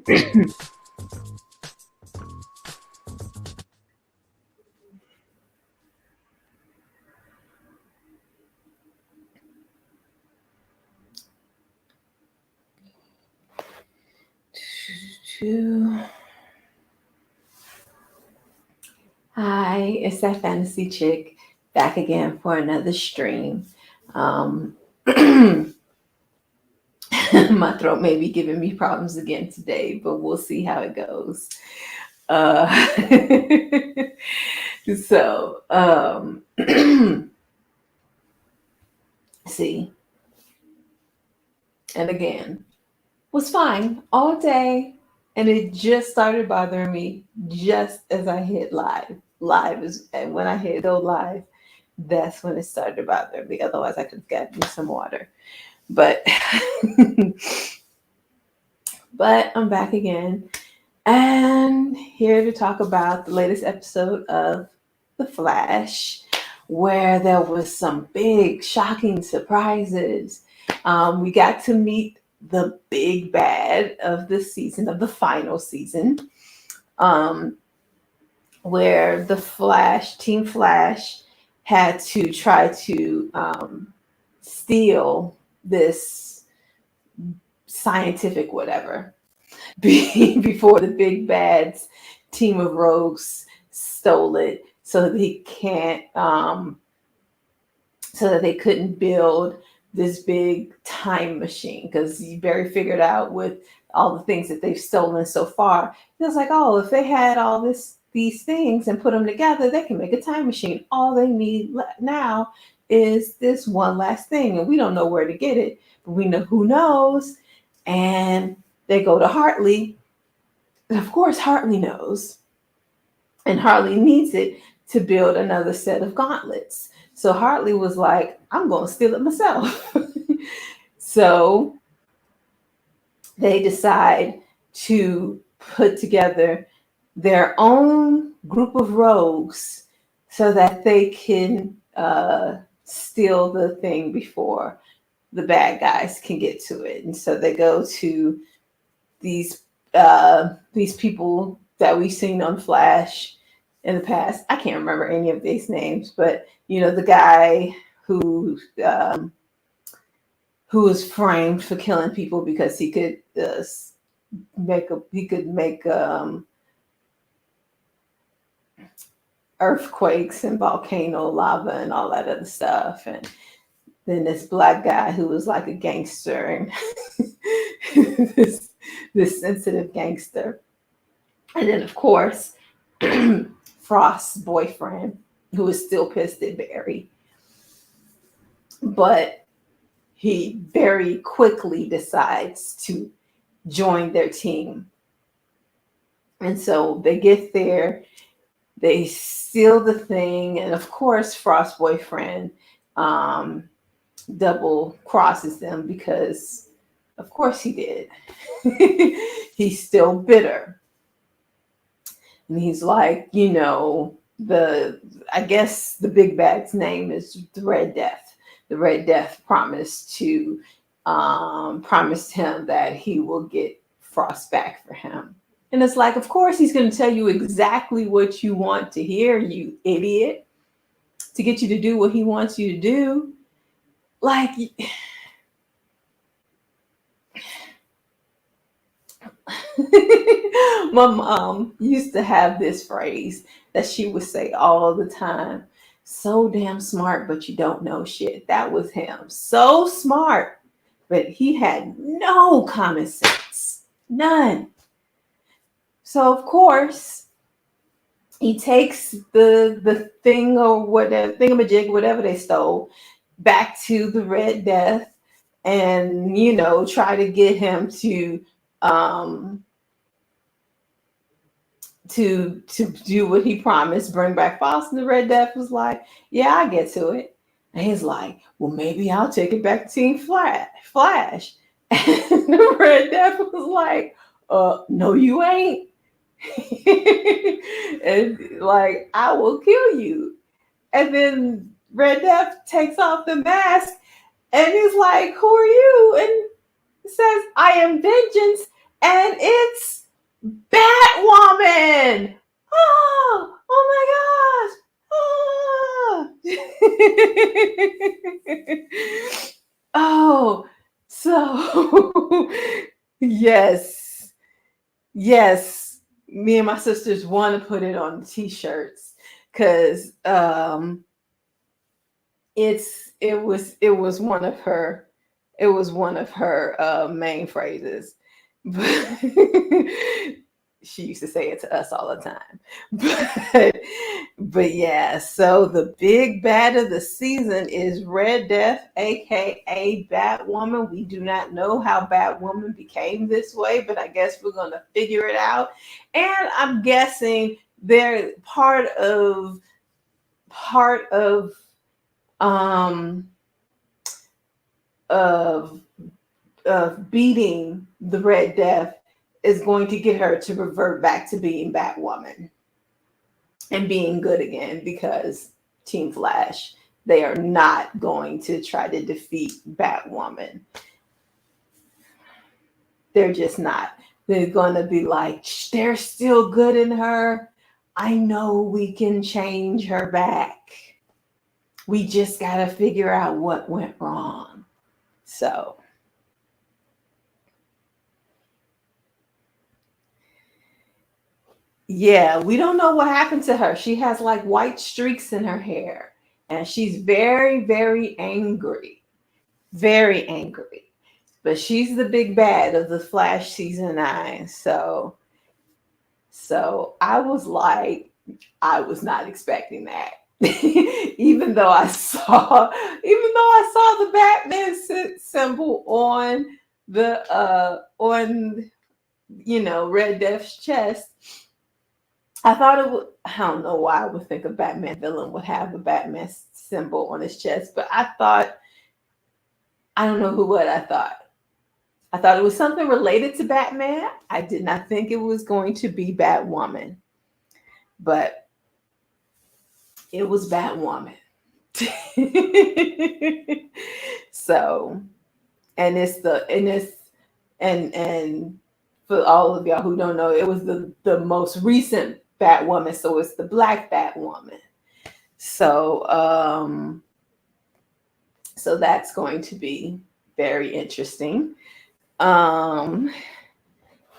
Hi, it's that fantasy chick back again for another stream. Um, my throat may be giving me problems again today, but we'll see how it goes. Uh, so, see, and again, was fine all day, and it just started bothering me just as I hit live. Live is, and when I hit go live, that's when it started to bother me. Otherwise, I could have gotten some water. But but I'm back again and here to talk about the latest episode of The Flash, where there was some big, shocking surprises. We got to meet the big bad of the season, of the final season, um, where the Flash, Team Flash, had to try to steal this scientific whatever before the big bad's team of rogues stole it so that he can't so that they couldn't build this big time machine because Barry figured out with all the things that they've stolen so far. It was like, oh, if they had all these things and put them together, they can make a time machine. All they need now is this one last thing, and we don't know where to get it, but we know who knows. And they go to Hartley, and of course Hartley knows, and Hartley needs it to build another set of gauntlets. So Hartley was like, I'm going to steal it myself. So they decide to put together their own group of rogues so that they can steal the thing before the bad guys can get to it. And so they go to these people that we've seen on Flash in the past. I can't remember any of these names, but you know, the guy who was framed for killing people because he could make earthquakes and volcano lava and all that other stuff. And then this black guy who was like a gangster and this sensitive gangster. And then of course Frost's boyfriend, who is still pissed at Barry. But he very quickly decides to join their team. And so they get there, they steal the thing, and of course, Frost's boyfriend double crosses them because, of course, he did. He's still bitter. And he's like, you know, I guess the big bad's name is the Red Death. The Red Death promised him that he will get Frost back for him. And it's like, of course, he's going to tell you exactly what you want to hear, you idiot, to get you to do what he wants you to do. Like, my mom used to have this phrase that she would say all the time: so damn smart, but you don't know shit. That was him. So smart, but he had no common sense. None. So of course, he takes the thing or whatever, thingamajig, whatever they stole, back to the Red Death, and you know, try to get him to do what he promised, bring back Frost. And the Red Death was like, yeah, I get to it. And he's like, well, maybe I'll take it back to Team Flash. And the Red Death was like, no, you ain't. And like, I will kill you. And then Red Death takes off the mask and he's like, who are you? And says, I am vengeance. and it's Batwoman. Oh my gosh. Oh, so yes, yes. Me and my sisters want to put it on the t-shirts because it was one of her main phrases. But she used to say it to us all the time. But yeah, so the big bad of the season is Red Death, aka Batwoman. We do not know how Batwoman became this way, but I guess we're gonna figure it out. And I'm guessing they're part of um of beating the Red Death is going to get her to revert back to being Batwoman and being good again because Team Flash, they are not going to try to defeat Batwoman. They're just not. They're going to be like, there's still good in her. I know we can change her back. We just got to figure out what went wrong. So, yeah, we don't know what happened to her. She has like white streaks in her hair, and she's very, very angry. Very angry. But she's the big bad of the Flash season 9. So I was not expecting that. Even though I saw the Batman symbol on Red Death's chest, I thought it would. I don't know why I would think a Batman villain would have a Batman symbol on his chest, but I don't know what I thought. I thought it was something related to Batman. I did not think it was going to be Batwoman, but it was Batwoman. So, and for all of y'all who don't know, it was the most recent Batwoman, so it's the Black Batwoman. So that's going to be very interesting. Um,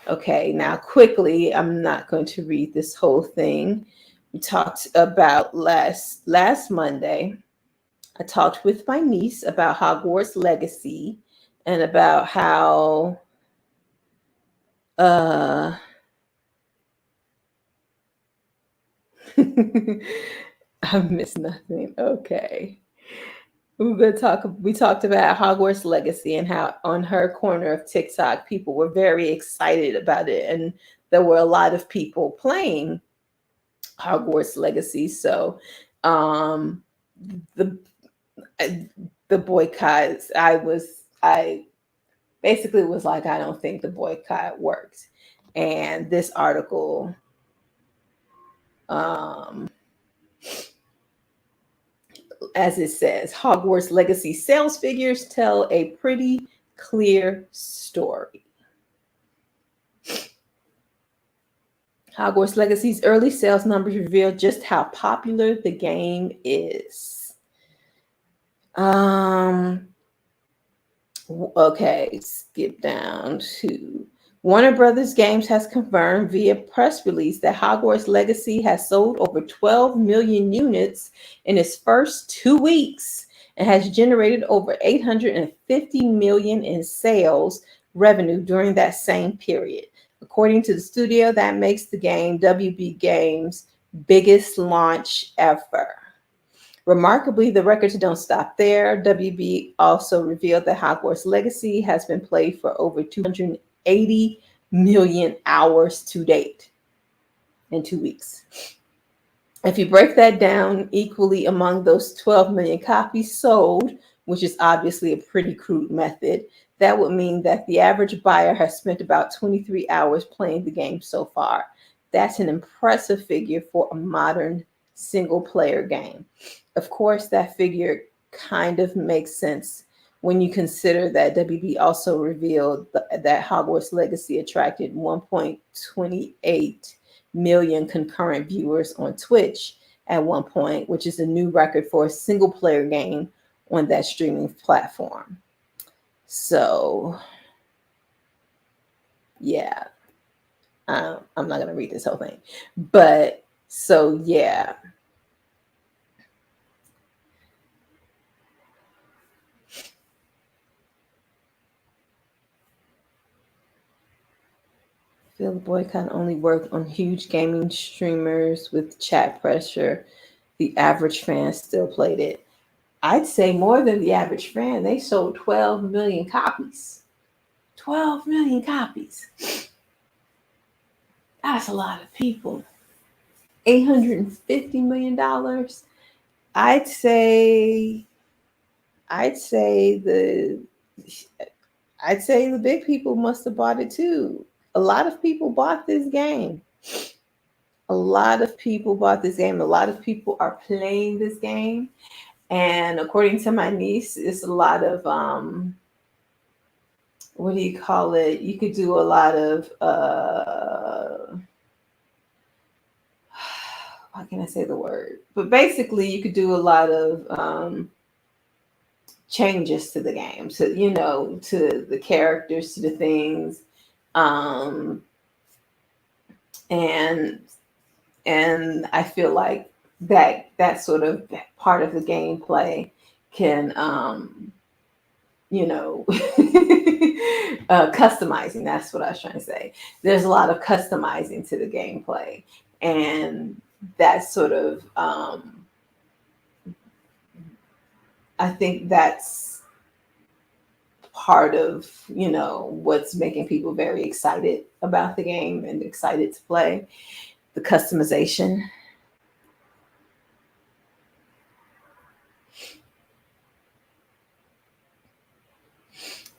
okay, now quickly, I'm not going to read this whole thing. We talked about last Monday. I talked with my niece about Hogwarts Legacy and about how I missed nothing. Okay. We talked about Hogwarts Legacy and how on her corner of TikTok people were very excited about it, and there were a lot of people playing Hogwarts Legacy. So um the the boycotts, I basically was like, I don't think the boycott worked. And this article as it says, Hogwarts Legacy sales figures tell a pretty clear story. Hogwarts Legacy's early sales numbers reveal just how popular the game is. Okay, skip down to Warner Brothers Games has confirmed via press release that Hogwarts Legacy has sold over 12 million units in its first 2 weeks and has generated over 850 million in sales revenue during that same period. According to the studio, that makes the game WB Games' biggest launch ever. Remarkably, the records don't stop there. WB also revealed that Hogwarts Legacy has been played for over 280 million hours to date in 2 weeks. If you break that down equally among those 12 million copies sold, which is obviously a pretty crude method, that would mean that the average buyer has spent about 23 hours playing the game so far. That's an impressive figure for a modern single player game. Of course, that figure kind of makes sense when you consider that WB also revealed that Hogwarts Legacy attracted 1.28 million concurrent viewers on Twitch at one point, which is a new record for a single player game on that streaming platform. So, yeah, I'm not going to read this whole thing. But so, yeah. I feel the boycott only worked on huge gaming streamers with chat pressure. The average fan still played it. I'd say more than the average fan. They sold 12 million copies. 12 million copies. That's a lot of people. $850 million. I'd say the big people must have bought it too. A lot of people bought this game. A lot of people bought this game. A lot of people are playing this game. And according to my niece, it's a lot of what do you call it? You could do a lot of how can I say the word? But basically you could do a lot of changes to the game, to to the characters, to the things. And I feel like that sort of part of the gameplay can customizing, that's what I was trying to say. There's a lot of customizing to the gameplay, and that sort of I think that's part of what's making people very excited about the game and excited to play. The customization.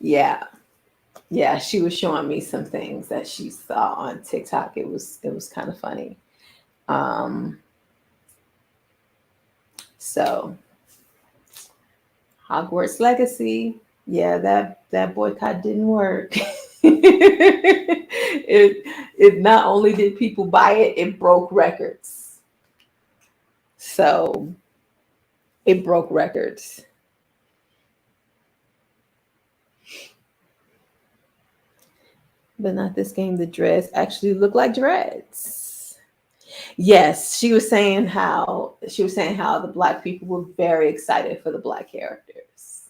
Yeah, she was showing me some things that she saw on TikTok. It was kind of funny. So Hogwarts Legacy, yeah, that boycott didn't work. it not only did people buy it, it broke records. So it broke records. But not this game. The dreads actually look like dreads. Yes, she was saying how the black people were very excited for the black characters,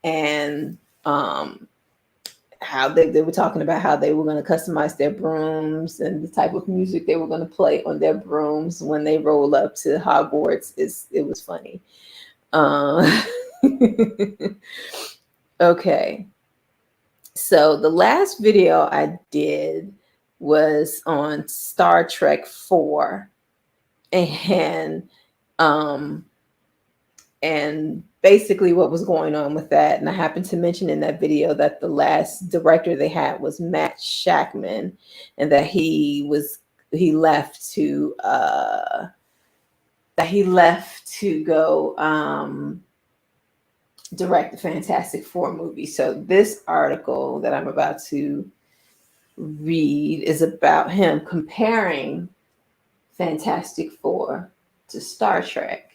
and how they were talking about how they were going to customize their brooms and the type of music they were going to play on their brooms when they roll up to Hogwarts. It was funny. Okay. So the last video I did was on Star Trek 4, and basically what was going on with that. And I happened to mention in that video that the last director they had was Matt Shackman, and that he left to go direct the Fantastic Four movie. So this article that I'm about to read is about him comparing Fantastic Four to Star Trek.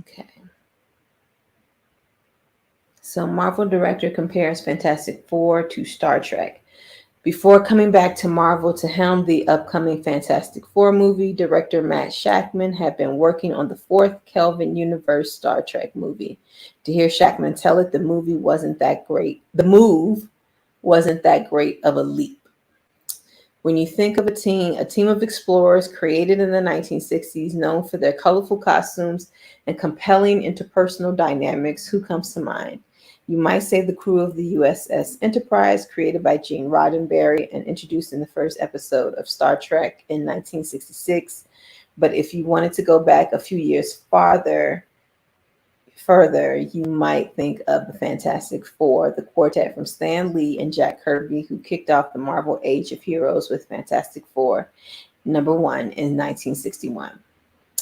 Okay. So Marvel director compares Fantastic Four to Star Trek. Before coming back to Marvel to helm the upcoming Fantastic Four movie, director Matt Shackman had been working on the fourth Kelvin Universe Star Trek movie. To hear Shackman tell it, the movie wasn't that great. The move wasn't that great of a leap. When you think of a team of explorers created in the 1960s, known for their colorful costumes and compelling interpersonal dynamics, who comes to mind? You might say the crew of the USS Enterprise, created by Gene Roddenberry and introduced in the first episode of Star Trek in 1966. But if you wanted to go back a few years further, you might think of the Fantastic Four, the quartet from Stan Lee and Jack Kirby, who kicked off the Marvel Age of Heroes with Fantastic Four #1 in 1961.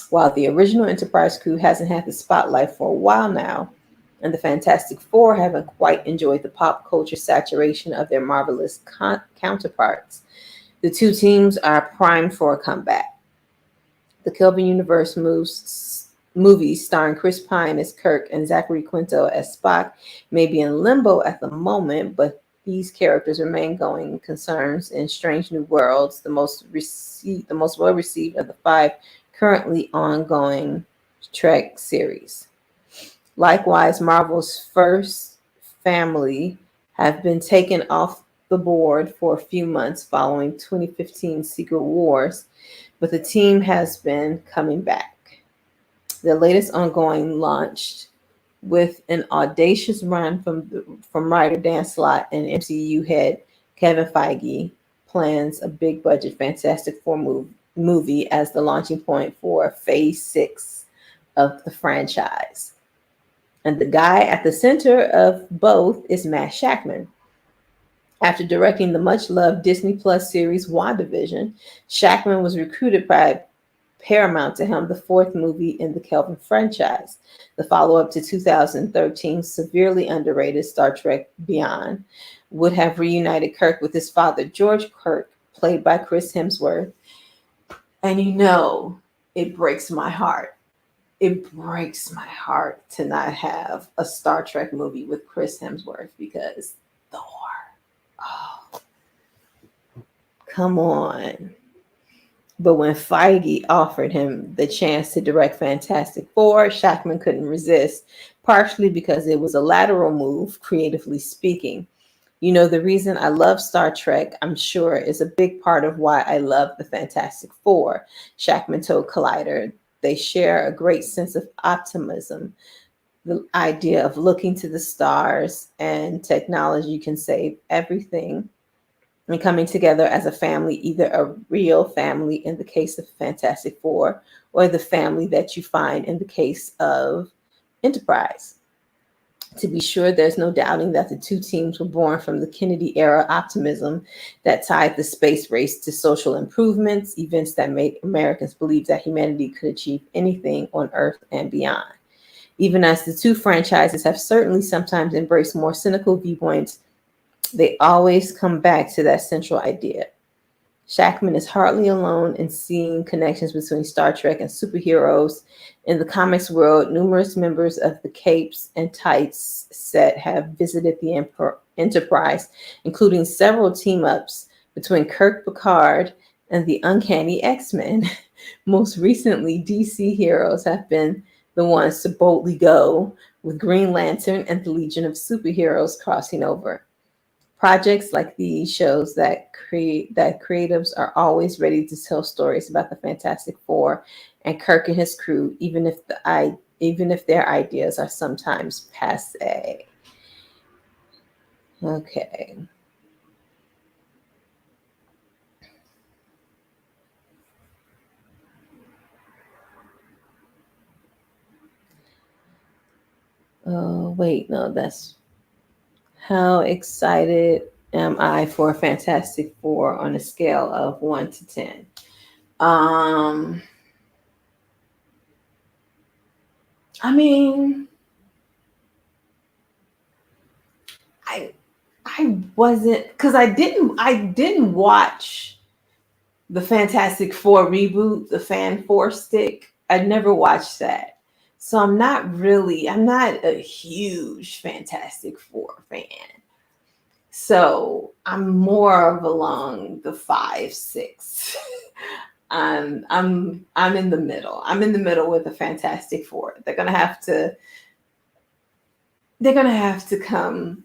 While the original Enterprise crew hasn't had the spotlight for a while now, and the Fantastic Four haven't quite enjoyed the pop culture saturation of their marvelous counterparts, the two teams are primed for a comeback. The Kelvin Universe movies starring Chris Pine as Kirk and Zachary Quinto as Spock may be in limbo at the moment, but these characters remain going concerns in Strange New Worlds, the most well received of the 5 currently ongoing Trek series. Likewise, Marvel's first family have been taken off the board for a few months following 2015 Secret Wars, but the team has been coming back. The latest ongoing launched with an audacious run from writer Dan Slott and MCU head Kevin Feige plans a big budget Fantastic Four movie as the launching point for Phase 6 of the franchise. And the guy at the center of both is Matt Shakman. After directing the much-loved Disney Plus series WandaVision, Shakman was recruited by Paramount to helm the 4th movie in the Kelvin franchise, the follow-up to 2013's severely underrated Star Trek Beyond, would have reunited Kirk with his father, George Kirk, played by Chris Hemsworth. And it breaks my heart. It breaks my heart to not have a Star Trek movie with Chris Hemsworth because Thor. Oh, come on. But when Feige offered him the chance to direct Fantastic Four, Shakman couldn't resist, partially because it was a lateral move, creatively speaking. The reason I love Star Trek, I'm sure, is a big part of why I love the Fantastic Four, Shakman told Collider. They share a great sense of optimism, the idea of looking to the stars and technology can save everything, and coming together as a family, either a real family in the case of Fantastic Four or the family that you find in the case of Enterprise. To be sure, there's no doubting that the two teams were born from the Kennedy-era optimism that tied the space race to social improvements, events that made Americans believe that humanity could achieve anything on Earth and beyond. Even as the two franchises have certainly sometimes embraced more cynical viewpoints, they always come back to that central idea. Shakman is hardly alone in seeing connections between Star Trek and superheroes. In the comics world, numerous members of the Capes and Tights set have visited the Enterprise, including several team-ups between Kirk Picard and the Uncanny X-Men. Most recently, DC heroes have been the ones to boldly go, with Green Lantern and the Legion of Superheroes crossing over. Projects like these shows that creatives are always ready to tell stories about the Fantastic Four and Kirk and his crew, even if their ideas are sometimes passé. Okay. Oh, wait, no, that's how excited am I for Fantastic Four on a scale of 1 to 10? I mean, I wasn't, because I didn't watch the Fantastic Four reboot, the Fan Four Stick. I'd never watched that. So I'm not a huge Fantastic Four fan. So I'm more of along the 5, 6. I'm in the middle. I'm in the middle with the Fantastic Four. They're gonna have to come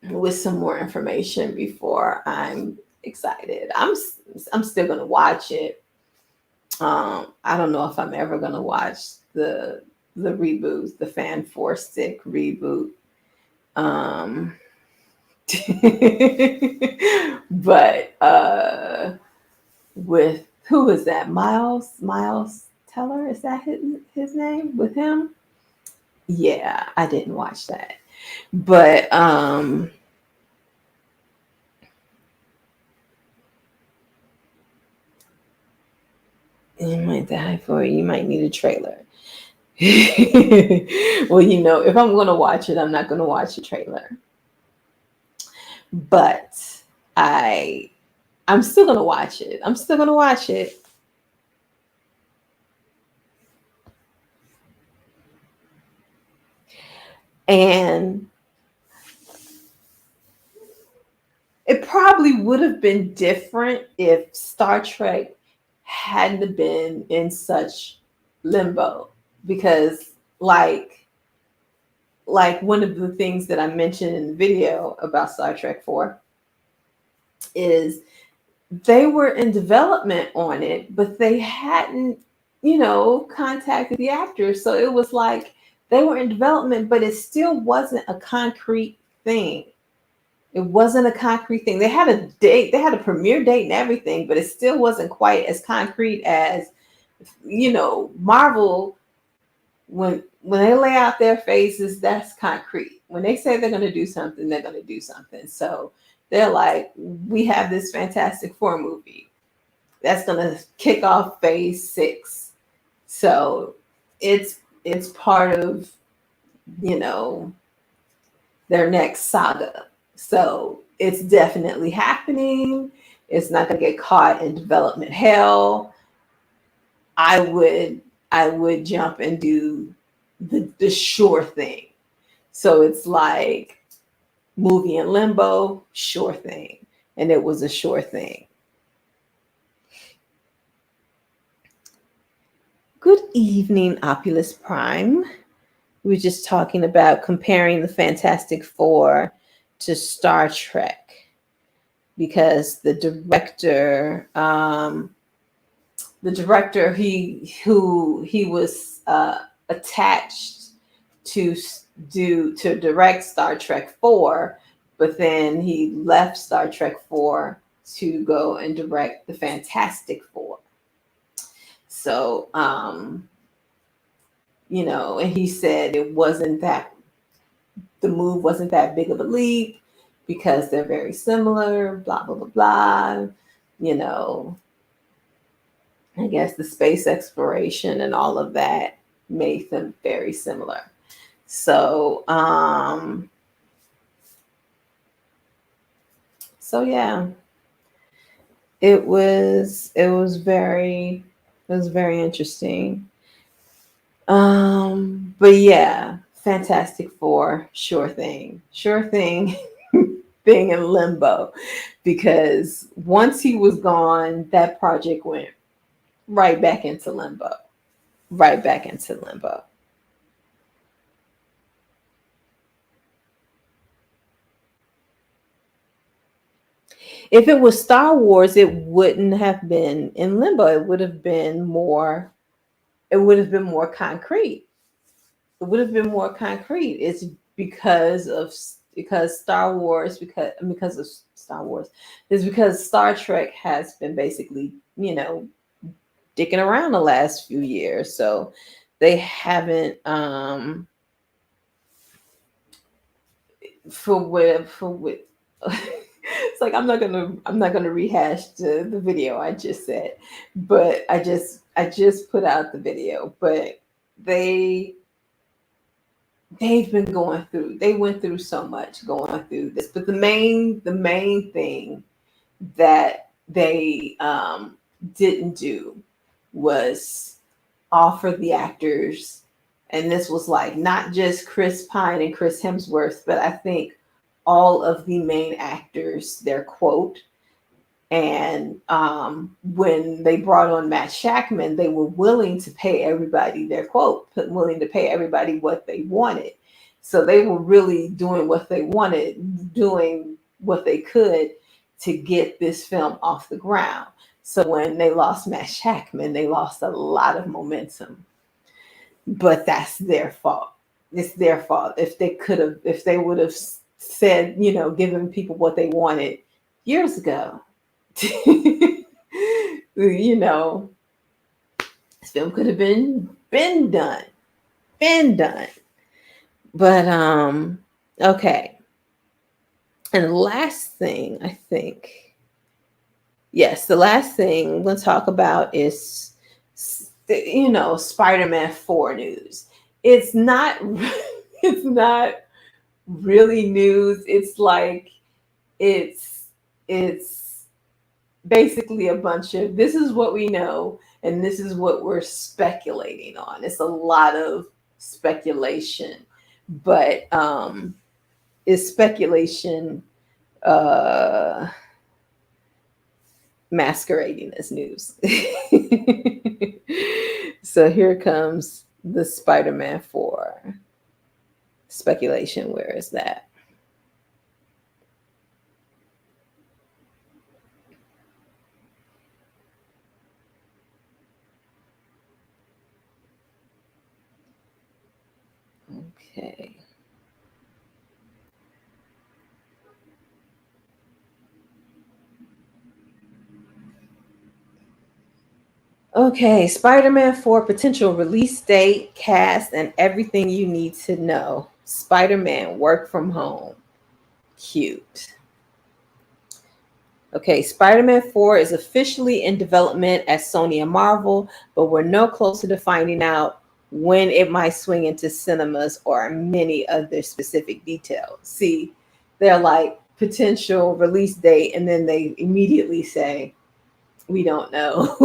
with some more information before I'm excited. I'm still gonna watch it. I don't know if I'm ever gonna watch the reboot, the Fan Four Stick reboot. But with Who is that? Miles Teller, is that his name with him? Yeah, I didn't watch that. But you might die for it. You might need a trailer. Well, if I'm going to watch it, I'm not going to watch a trailer. But I'm still going to watch it. I'm still going to watch it. And it probably would have been different if Star Trek hadn't been in such limbo, because like one of the things that I mentioned in the video about Star Trek 4 is they were in development on it, but they hadn't, contacted the actors. So it was like they were in development, but it still wasn't a concrete thing. It wasn't a concrete thing. They had a date, they had a premiere date and everything, but it still wasn't quite as concrete as, Marvel. When they lay out their phases, that's concrete. When they say they're going to do something, they're going to do something. So they're like, we have this Fantastic Four movie that's going to kick off phase 6. So it's part of, their next saga. So it's definitely happening. It's not going to get caught in development hell. I would jump and do the sure thing. So it's like movie in limbo, sure thing. And it was a sure thing. Good evening, Opulus Prime. We were just talking about comparing the Fantastic Four to Star Trek, because the director, he was attached to direct Star Trek 4, but then he left Star Trek 4 to go and direct the Fantastic Four. So, and he said the move wasn't that big of a leap because they're very similar, blah, blah, blah, blah. I guess the space exploration and all of that made them very similar. So, yeah, it was very interesting. But yeah, Fantastic Four, sure thing being in limbo, because once he was gone, that project went right back into limbo. If it was Star Wars, it wouldn't have been in limbo. It would have been more concrete. It's because Star Wars, because of Star Wars. It's because Star Trek has been basically, dicking around the last few years. So they haven't for what it's like, I'm not gonna rehash the video I just said, but I just put out the video. But they've been they went through so much going through this. But the main thing that they didn't do was offer the actors, and this was like not just Chris Pine and Chris Hemsworth, but I think all of the main actors their quote. And when they brought on Matt Shackman, they were willing to pay everybody their quote, willing to pay everybody what they wanted. So they were really doing what they wanted, doing what they could to get this film off the ground. So when they lost Matt Shackman, they lost a lot of momentum. But that's their fault. It's their fault. If they would have said, giving people what they wanted years ago, You know, this film could have been done. But okay. And the last thing I think, yes, the last thing we'll talk about is, Spider-Man 4 news. It's not it's not really news. It's like it's it's basically a bunch of, this is what we know and this is what we're speculating on. It's a lot of speculation, but is speculation uh masquerading as news. So here comes the Spider-Man 4 speculation. Where is that? Okay. Okay, Spider-Man 4 potential release date, cast, and everything you need to know. Spider-Man work from home. Cute. Okay, Spider-Man 4 is officially in development at Sony and Marvel, but we're no closer to finding out when it might swing into cinemas or many other specific details. See, they're like potential release date, and then they immediately say, we don't know.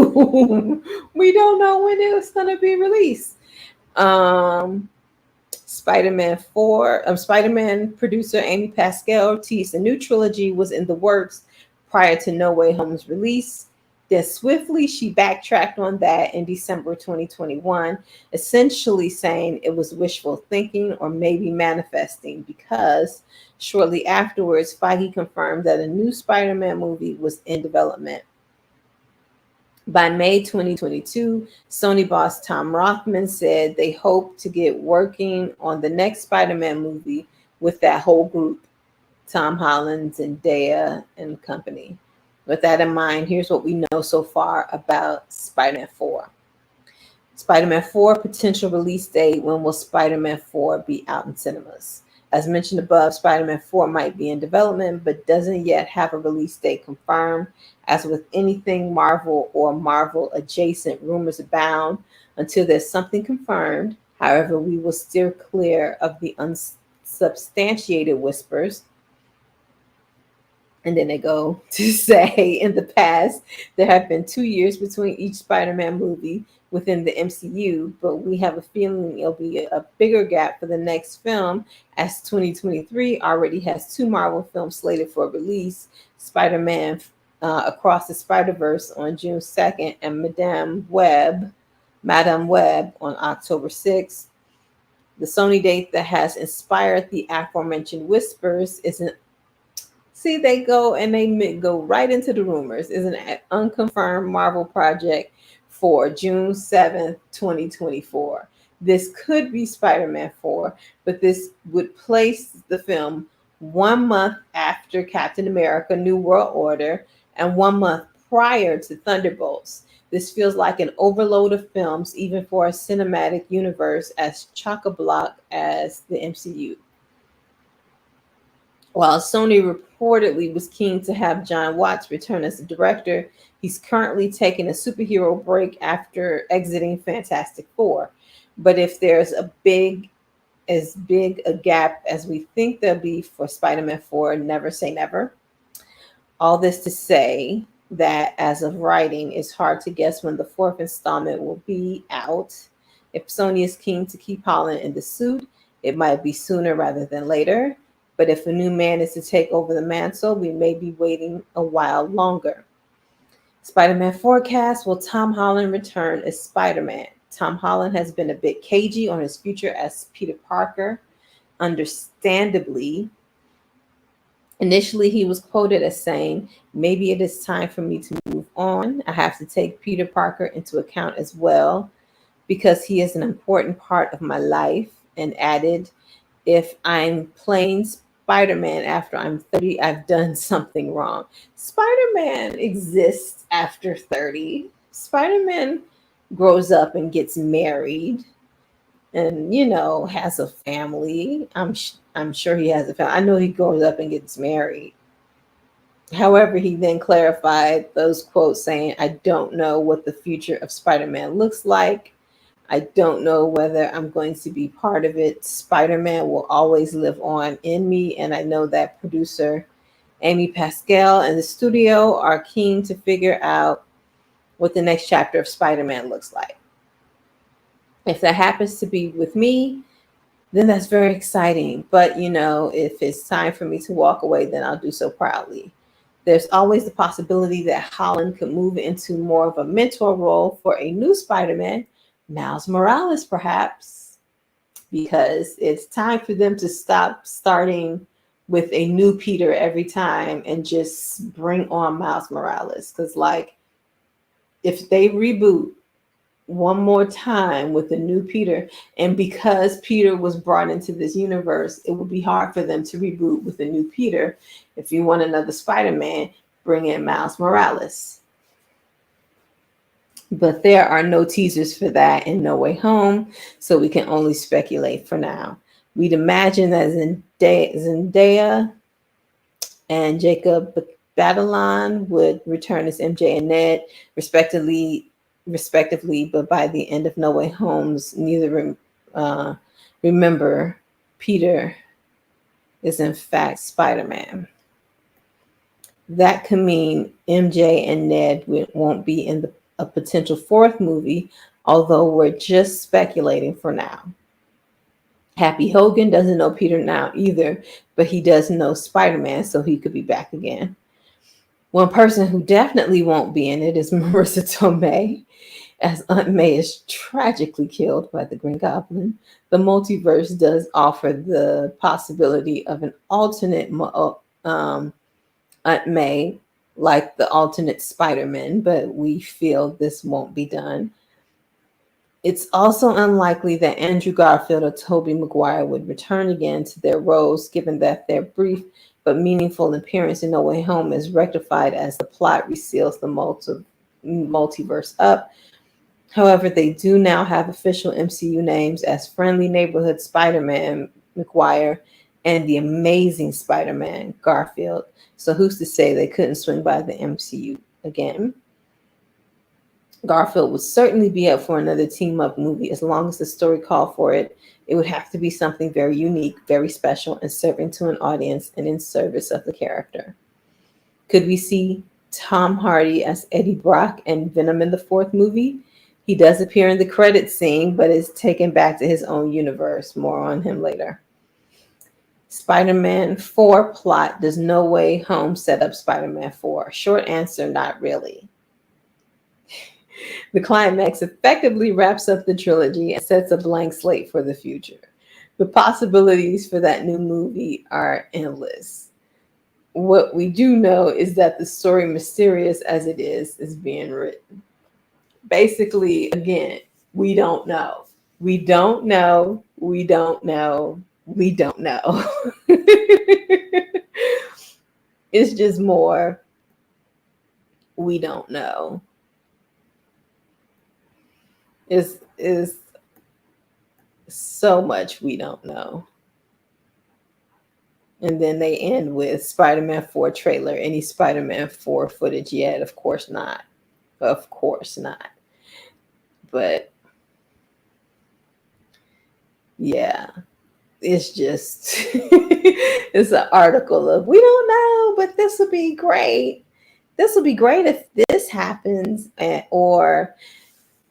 We don't know when it's going to be released. Um, Spider-Man producer Amy Pascal teased a new trilogy was in the works prior to No Way Home's release. Then swiftly she backtracked on that in December 2021, essentially saying it was wishful thinking or maybe manifesting, because shortly afterwards, Feige confirmed that a new Spider-Man movie was in development. By May 2022, Sony boss Tom Rothman said they hope to get working on the next Spider-Man movie with that whole group, Tom Holland, Zendaya, and company. With that in mind, here's what we know so far about Spider-Man 4. Spider-Man 4 potential release date. When will Spider-Man 4 be out in cinemas? As mentioned above, Spider-Man 4 might be in development, but doesn't yet have a release date confirmed. As with anything Marvel or Marvel adjacent, rumors abound until there's something confirmed. However, we will steer clear of the unsubstantiated whispers. And then they go to say, in the past, there have been 2 years between each Spider Man movie within the MCU, but we have a feeling it'll be a bigger gap for the next film, as 2023 already has two Marvel films slated for release: Spider Man Across the Spider Verse on June 2nd, and Madam Web on October 6th. The Sony date that has inspired the aforementioned whispers is an See, they go and they go right into the rumors. Is an unconfirmed Marvel project for June 7th, 2024. This could be Spider-Man 4, but this would place the film 1 month after Captain America New World Order and 1 month prior to Thunderbolts. This feels like an overload of films, even for a cinematic universe as chock-a-block as the MCU. While Sony reportedly was keen to have John Watts return as a director, he's currently taking a superhero break after exiting Fantastic Four. But if there's as big a gap as we think there'll be for Spider-Man 4, never say never. All this to say that as of writing, it's hard to guess when the fourth installment will be out. If Sony is keen to keep Holland in the suit, it might be sooner rather than later. But if a new man is to take over the mantle, we may be waiting a while longer. Spider-Man forecast: will Tom Holland return as Spider-Man? Tom Holland has been a bit cagey on his future as Peter Parker, understandably. Initially, he was quoted as saying, "Maybe it is time for me to move on. I have to take Peter Parker into account as well, because he is an important part of my life," and added, "If I'm playing Spider-Man after I'm 30, I've done something wrong. Spider-Man exists after 30. Spider-Man grows up and gets married and, has a family. I'm sure he has a family. I know he grows up and gets married. However, he then clarified those quotes saying, I don't know what the future of Spider-Man looks like. I don't know whether I'm going to be part of it. Spider-Man will always live on in me. And I know that producer Amy Pascal and the studio are keen to figure out what the next chapter of Spider-Man looks like. If that happens to be with me, then that's very exciting. But, if it's time for me to walk away, then I'll do so proudly. There's always the possibility that Holland could move into more of a mentor role for a new Spider-Man, Miles Morales, perhaps, because it's time for them to stop starting with a new Peter every time and just bring on Miles Morales. Because, if they reboot one more time with a new Peter, and because Peter was brought into this universe, it would be hard for them to reboot with a new Peter. If you want another Spider-Man, bring in Miles Morales. But there are no teasers for that in No Way Home, so we can only speculate for now. We'd imagine that Zendaya and Jacob Batalon would return as MJ and Ned, respectively, but by the end of No Way Home's, remember Peter is in fact Spider-Man. That could mean MJ and Ned won't be in a potential fourth movie, although we're just speculating for now. Happy Hogan doesn't know Peter now either, but he does know Spider-Man, so he could be back again. One person who definitely won't be in it is Marissa Tomei, as Aunt May is tragically killed by the Green Goblin. The multiverse does offer the possibility of an alternate Aunt May, like the alternate Spider-Man, but we feel this won't be done. It's also unlikely that Andrew Garfield or Tobey Maguire would return again to their roles, given that their brief but meaningful appearance in No Way Home is rectified as the plot reseals the multiverse up. However, they do now have official MCU names as Friendly Neighborhood Spider-Man Maguire and the Amazing Spider-Man Garfield. So who's to say they couldn't swing by the MCU again? Garfield would certainly be up for another team-up movie as long as the story called for it. It would have to be something very unique, very special, and serving to an audience and in service of the character. Could we see Tom Hardy as Eddie Brock and Venom in the fourth movie? He does appear in the credits scene, but is taken back to his own universe. More on him later. Spider-Man 4 plot. Does No Way Home set up Spider-Man 4? Short answer, not really. The climax effectively wraps up the trilogy and sets a blank slate for the future. The possibilities for that new movie are endless. What we do know is that the story, mysterious as it is being written. Basically, again, we don't know. We don't know. We don't know. We don't know. It's just more, we don't know. Is so much we don't know. And then they end with Spider-Man 4 trailer. Any Spider-Man 4 footage yet? Of course not. Of course not. But yeah, it's just it's an article of we don't know, but this will be great. This will be great if this happens, or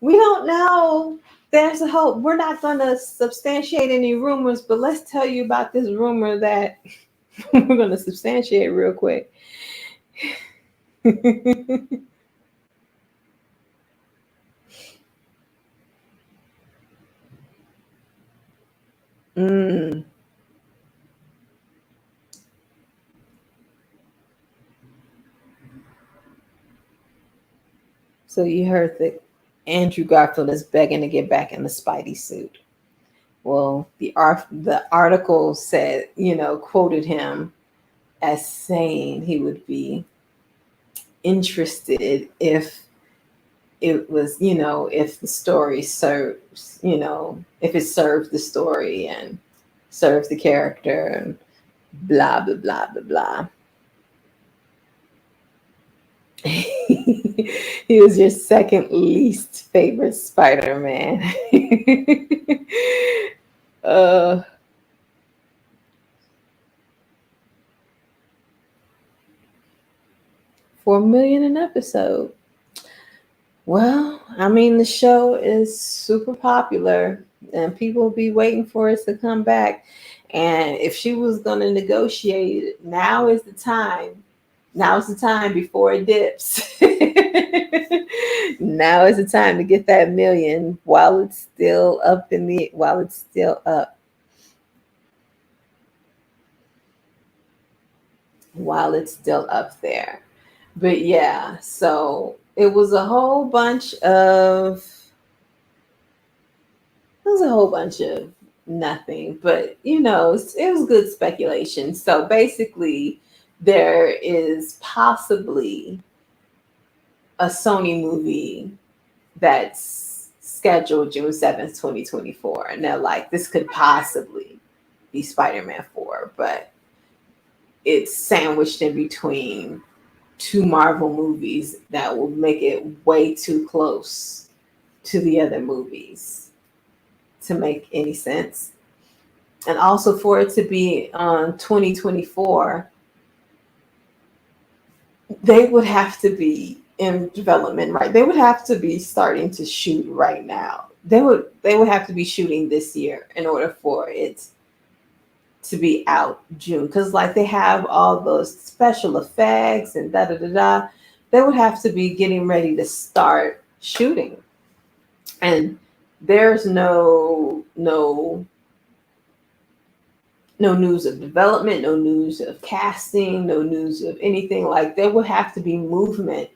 we don't know. There's a hope. We're not going to substantiate any rumors, but let's tell you about this rumor that we're going to substantiate real quick. So you heard that Andrew Garfield is begging to get back in the Spidey suit. Well, the article said, quoted him as saying he would be interested if it was, if the story serves, if it served the story and serves the character and blah blah blah blah blah. He was your second least favorite Spider-Man. uh 4 million an episode. Well, I mean, the show is super popular and people will be waiting for it to come back. And if she was going to negotiate, now is the time. Now is the time before it dips. Now is the time to get that million while it's still up while it's still up. While it's still up there. But yeah, so it was a whole bunch of nothing, but it was good speculation. So basically, there is possibly a Sony movie that's scheduled June 7th, 2024. And they're like, this could possibly be Spider-Man 4, but it's sandwiched in between two Marvel movies that will make it way too close to the other movies to make any sense. And also for it to be on 2024, they would have to be in development, right? They would have to be starting to shoot right now. They would have to be shooting this year in order for it to be out June, because like they have all those special effects and da da da da. They would have to be getting ready to start shooting, and there's no news of development, no news of casting, no news of anything. Like there would have to be movement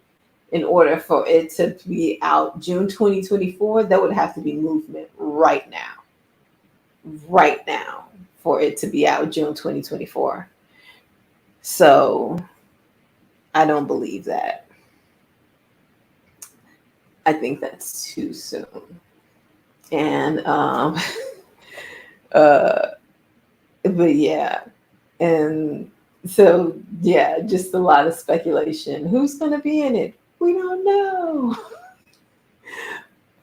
in order for it to be out June 2024. There would have to be movement right now for it to be out June 2024. So I don't believe that. I think that's too soon. And but yeah. And so yeah, just a lot of speculation. Who's gonna be in it? We don't know.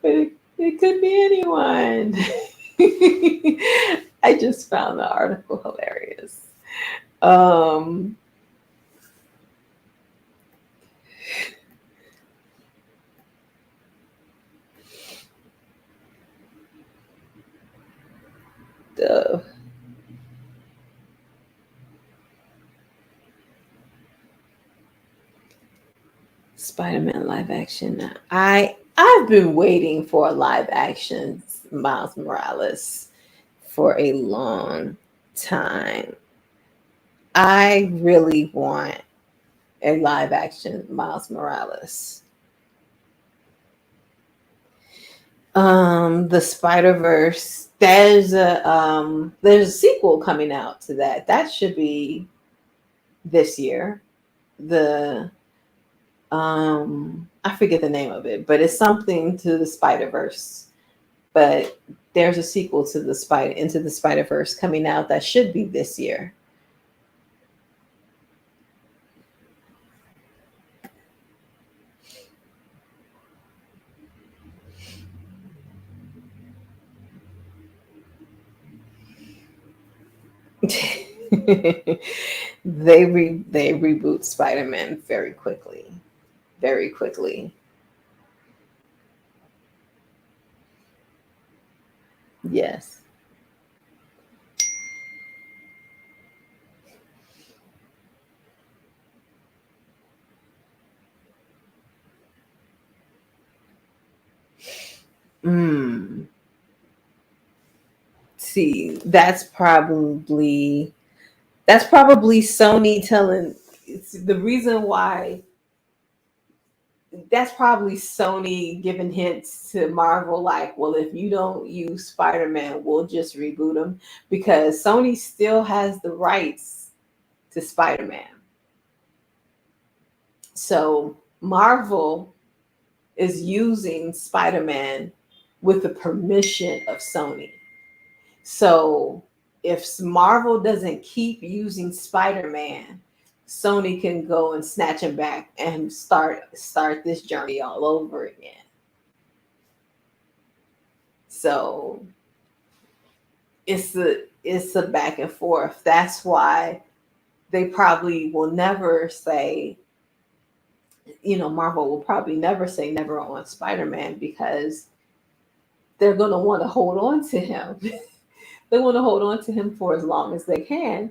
But it could be anyone. I just found the article hilarious. The Spider-Man live action. I've been waiting for a live action Miles Morales for a long time. I really want a live action Miles Morales. The Spider-Verse. There's a sequel coming out to that. That should be this year. The I forget the name of it, but it's something to the Spider-Verse. But there's a sequel to Into the Spider-Verse coming out that should be this year. They reboot Spider-Man very quickly. Very quickly. Yes. See, that's probably Sony telling. It's the reason why that's probably Sony giving hints to Marvel, like, well, if you don't use Spider-Man, we'll just reboot him, because Sony still has the rights to Spider-Man. So Marvel is using Spider-Man with the permission of Sony. So if Marvel doesn't keep using Spider-Man, Sony can go and snatch him back and start this journey all over again. So it's a back and forth. That's why they probably will never say, Marvel will probably never say never on Spider-Man, because they're going to want to hold on to him. They want to hold on to him for as long as they can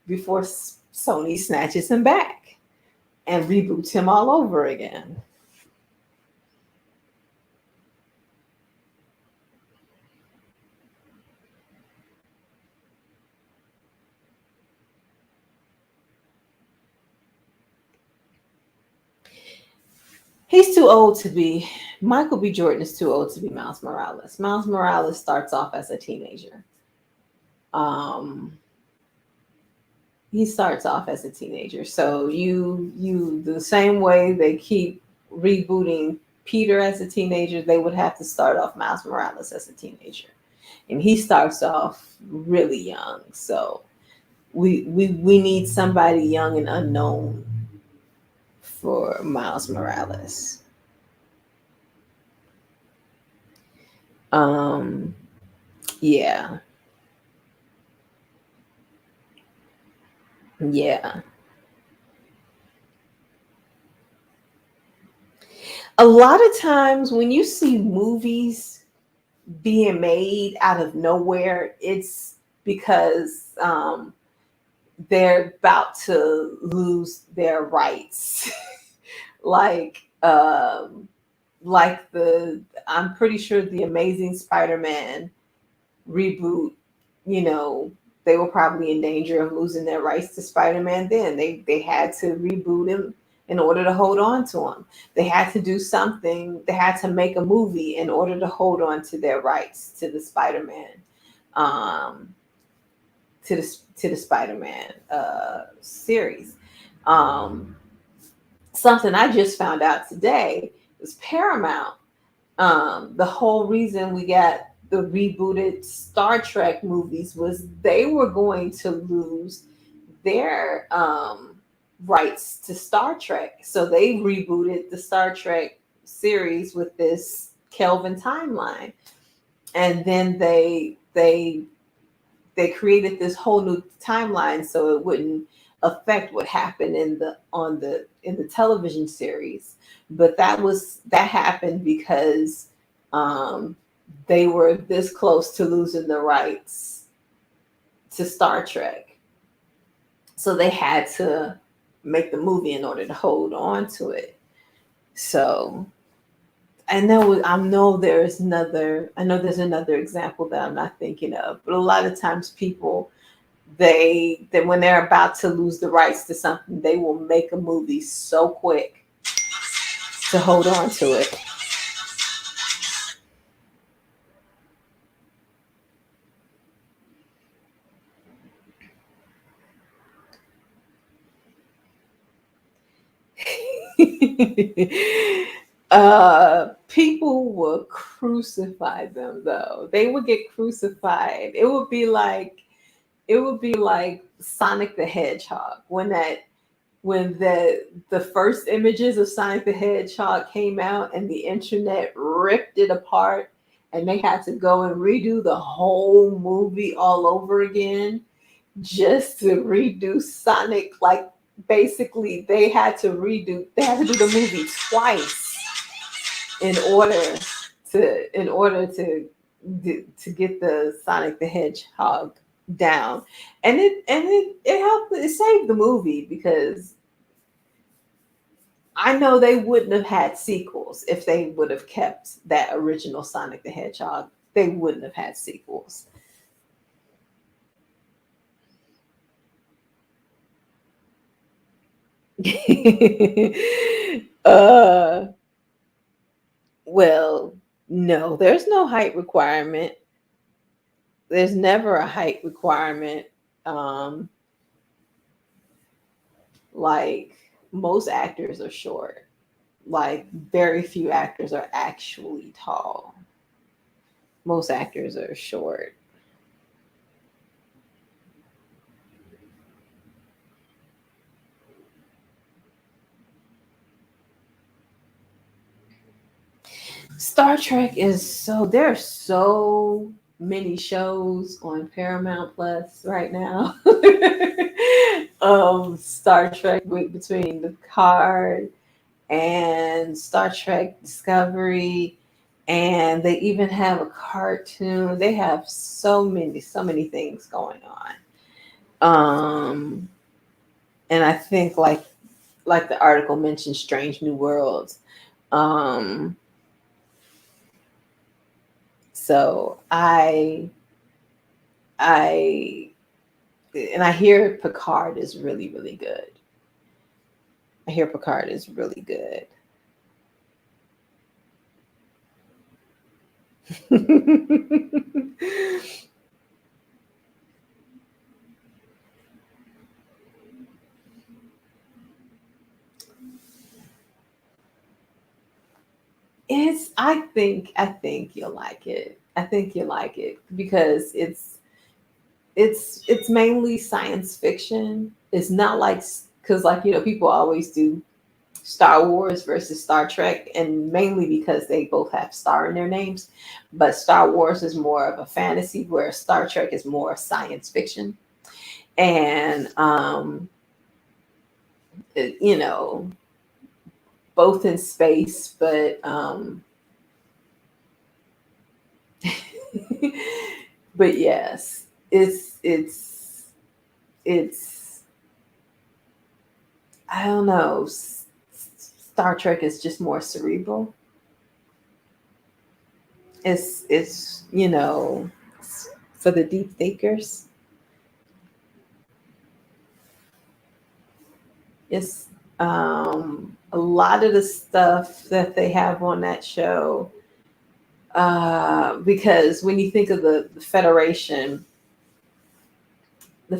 before Sony snatches him back and reboots him all over again. He's too old to be. Michael B. Jordan is too old to be Miles Morales. Miles Morales starts off as a teenager. Um, he starts off as a teenager. So you the same way they keep rebooting Peter as a teenager, they would have to start off Miles Morales as a teenager. And he starts off really young. So we need somebody young and unknown for Miles Morales. Um yeah. Yeah. A lot of times when you see movies being made out of nowhere, it's because they're about to lose their rights. like the I'm pretty sure the Amazing Spider-Man reboot, you know, they were probably in danger of losing their rights to Spider-Man. Then they had to reboot him in order to hold on to him. They had to do something. They had to make a movie in order to hold on to their rights to the Spider-Man, um, to the Spider-Man series. Um, Something I just found out today is Paramount. The whole reason we got the rebooted Star Trek movies was they were going to lose their rights to Star Trek. So they rebooted the Star Trek series with this Kelvin timeline. And then they created this whole new timeline so it wouldn't affect what happened in the television series. But that happened because um, they were this close to losing the rights to Star Trek, so they had to make the movie in order to hold on to it. So I know there's another example that I'm not thinking of, but a lot of times people, when they're about to lose the rights to something, they will make a movie so quick to hold on to it. People will crucify them though. They would get crucified. It would be like Sonic the Hedgehog when the first images of Sonic the Hedgehog came out and the internet ripped it apart and they had to go and redo the whole movie all over again just to redo Sonic. Like basically they had to do the movie twice in order to get the Sonic the Hedgehog down. And it helped, it saved the movie, because I know they wouldn't have had sequels if they would have kept that original Sonic the Hedgehog. They wouldn't have had sequels. uh Well, no, there's no height requirement. There's never a height requirement. Um, like most actors are short. Like very few actors are actually tall. Most actors are short. Star Trek is so there are so many shows on Paramount Plus right now. Star Trek between the card and Star Trek Discovery, and they even have a cartoon. They have so many things going on. Um, and I think like the article mentioned, Strange New Worlds. Um, so I and I hear Picard is really really good. I hear Picard is really good. It's I think you'll like it. I think you'll like it because it's mainly science fiction. It's not like because like people always do Star Wars versus Star Trek, and mainly because they both have star in their names. But Star Wars is more of a fantasy, where Star Trek is more science fiction. And you know, both in space, but but yes, it's I don't know. Star Trek is just more cerebral. It's for the deep thinkers. It's a lot of the stuff that they have on that show. Because when you think of the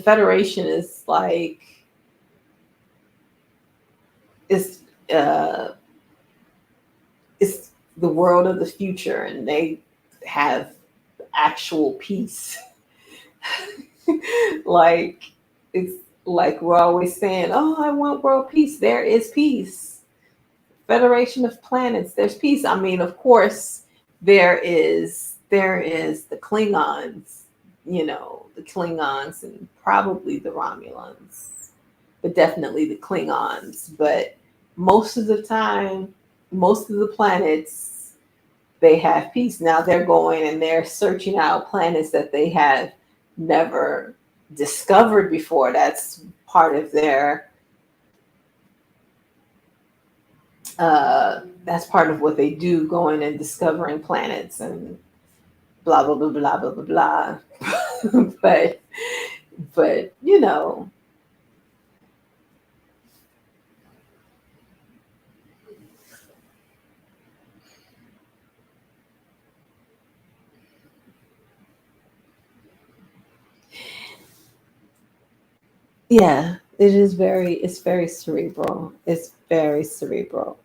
Federation is like it's uh, it's the world of the future, and they have actual peace. Like it's like we're always saying, "Oh, I want world peace." There is peace. Federation of Planets. There's peace. I mean, of course, there is the Klingons. The Klingons and probably the Romulans, but definitely the Klingons. But most of the time, most of the planets they have peace. Now they're going and they're searching out planets that they have never discovered before. That's part of their that's part of what they do, going and discovering planets and blah blah blah blah blah blah blah. but but yeah, it's very cerebral. It's very cerebral.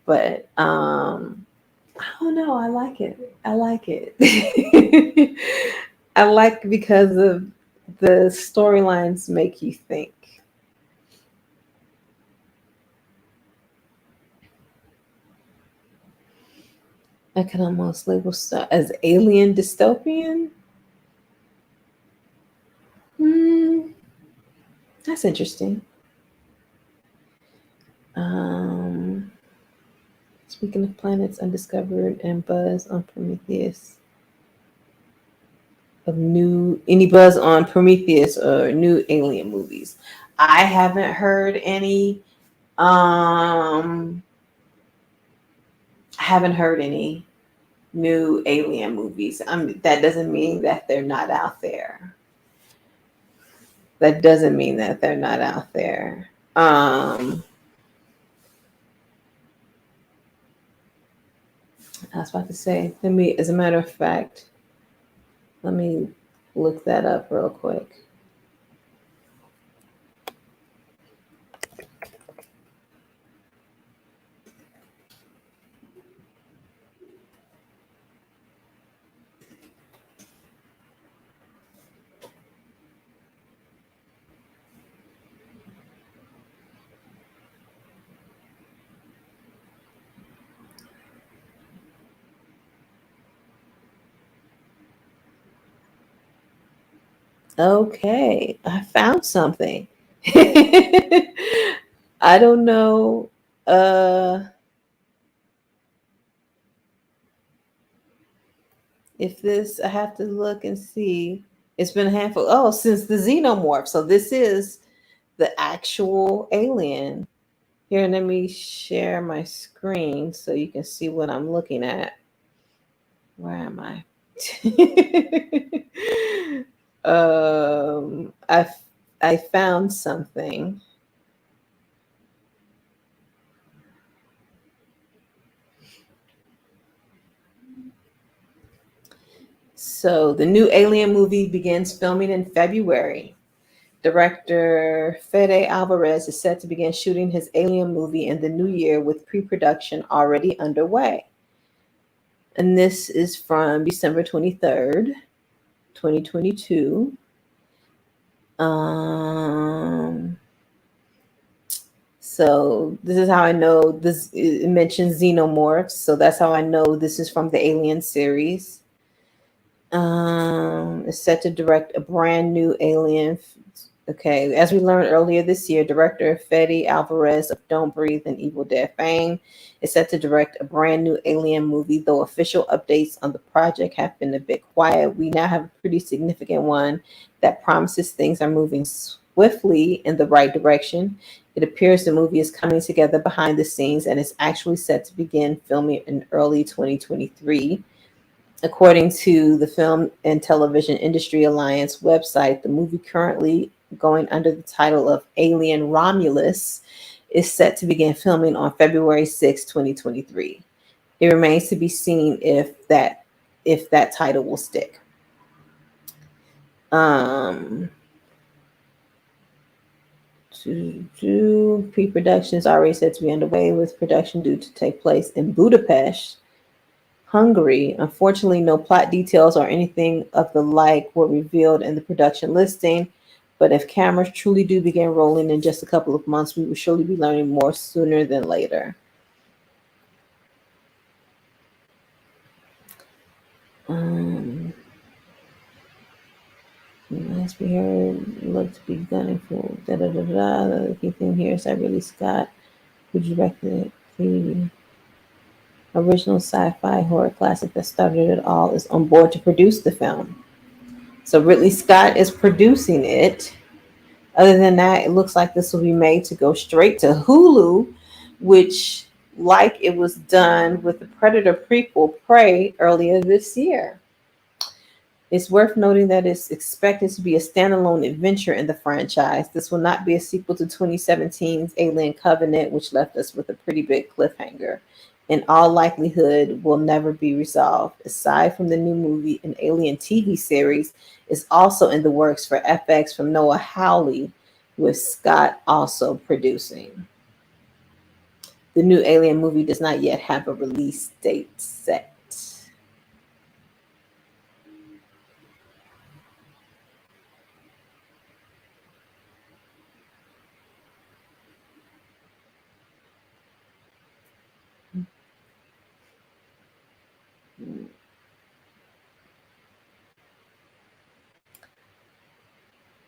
But I don't know, I like it. I like it. I like because of the storylines make you think. I can almost label stuff as alien dystopian. Hmm, that's interesting. Um, Speaking of planets undiscovered and buzz on Prometheus, of new any buzz on Prometheus or new alien movies. I haven't heard any. I haven't heard any new alien movies. That doesn't mean that they're not out there. That doesn't mean that they're not out there. I was about to say, let me, as a matter of fact, let me look that up real quick. Okay, I found something. I don't know uh if this, I have to look and see. It's been a handful. Oh, since the xenomorph. So this is the actual alien. Here, let me share my screen so you can see what I'm looking at. Where am I? um, I I found something. So the new Alien movie begins filming in February. Director Fede Alvarez is set to begin shooting his Alien movie in the new year with pre-production already underway. And this is from December 23rd, 2022. Um, so this is how I know this, it mentions xenomorphs, so that's how I know this is from the Alien series. Is set to direct a brand new Alien. Okay, as we learned earlier this year, director Fede Alvarez of Don't Breathe and Evil Dead fame is set to direct a brand new Alien movie. Though official updates on the project have been a bit quiet, we now have a pretty significant one that promises things are moving swiftly in the right direction. It appears the movie is coming together behind the scenes and is actually set to begin filming in early 2023. According to the Film and Television Industry Alliance website, the movie, currently going under the title of Alien Romulus, is set to begin filming on February 6, 2023. It remains to be seen if that title will stick. Um, Pre-production is already set to be underway, with production due to take place in Budapest, Hungary. Unfortunately, no plot details or anything of the like were revealed in the production listing, but if cameras truly do begin rolling in just a couple of months, we will surely be learning more sooner than later. Um, as we heard, look to be gunning for da da da da. The key thing here is that Ridley Scott, who directed the original sci-fi horror classic that started it all, is on board to produce the film. So Ridley Scott is producing it. Other than that, it looks like this will be made to go straight to Hulu, which, like it was done with the Predator prequel, Prey, earlier this year. It's worth noting that it's expected to be a standalone adventure in the franchise. This will not be a sequel to 2017's Alien Covenant, which left us with a pretty big cliffhanger. In all likelihood, will never be resolved. Aside from the new movie, an Alien TV series is also in the works for FX from Noah Hawley, with Scott also producing. The new Alien movie does not yet have a release date set.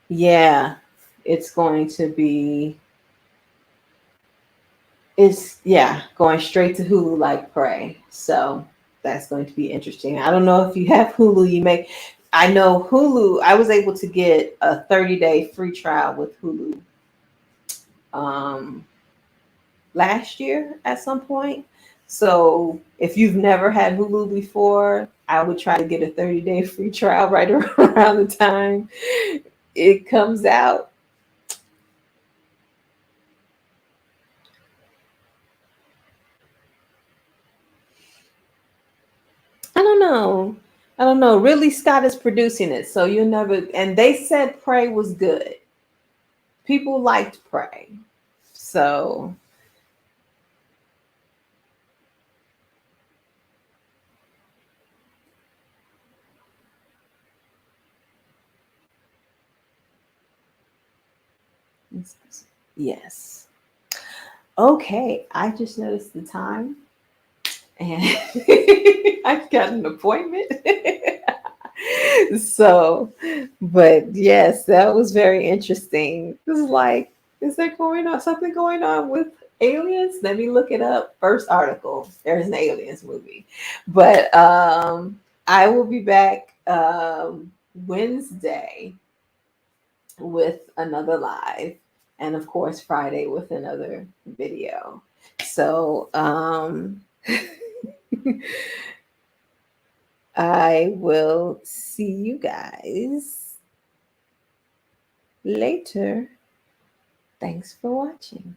Yeah, it's going to be, it's, yeah, going straight to Hulu like Prey. So that's going to be interesting. I don't know if you have Hulu, you may. I know Hulu, I was able to get a 30-day free trial with Hulu um, last year at some point. So if you've never had Hulu before, I would try to get a 30-day free trial right around the time it comes out. know. I don't know. Ridley Scott is producing it, so you'll never. And they said Prey was good. People liked Prey, so yes. Okay, I just noticed the time, and I've got an appointment. So, but yes, that was very interesting. It was like, is there going on something going on with aliens? Let me look it up. First article, there's an aliens movie. But I will be back Wednesday with another live, and of course Friday with another video. So I will see you guys later. Thanks for watching.